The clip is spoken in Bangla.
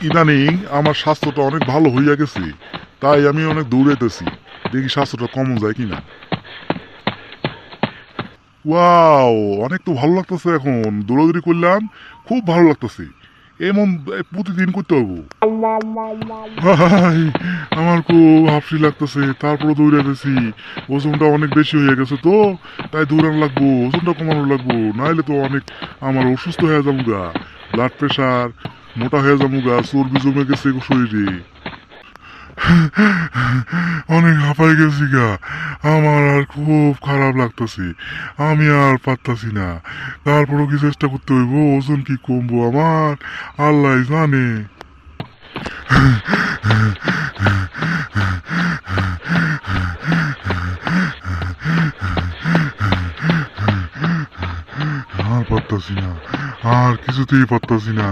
ইদানিং আমার স্বাস্থ্যটা অনেক ভালো হইয়া গেছে, তাই আমি অনেক দৌড়াইতেছি, দেখি স্বাস্থ্যটা কমন যায় কিনা। ওয়াও, অনেক তো ভালো লাগতেছে, এখন দৌড়াদৌড়ি করলাম, খুব ভালো লাগতেছে। এমন প্রতিদিন করতে হবো। ভাই, আমার খুব হাফসি লাগতেছে, তারপরে দৌড়াইতেছি। ওজনটা অনেক বেশি হয়ে গেছে তো, তাই দৌড়ানো লাগবো, ওজনটা কমানো লাগবো, নাইলে তো অনেক আমার অসুস্থ হয়ে যাবো গা। ব্লাড প্রেশার, মোটা হয়ে যাবো গা, চর্বি জমে গেছে শরীরে। অনেক হাঁপাই গেছি গা, আমার আর খুব খারাপ লাগতেছে, আমি আর পারতাছি না। তারপরও কি চেষ্টা করতে হইব, ওজন কি কমবো আমার, আল্লাহ জানে। আর পারতাছি না, আর কিছুতেই পারতাছি না।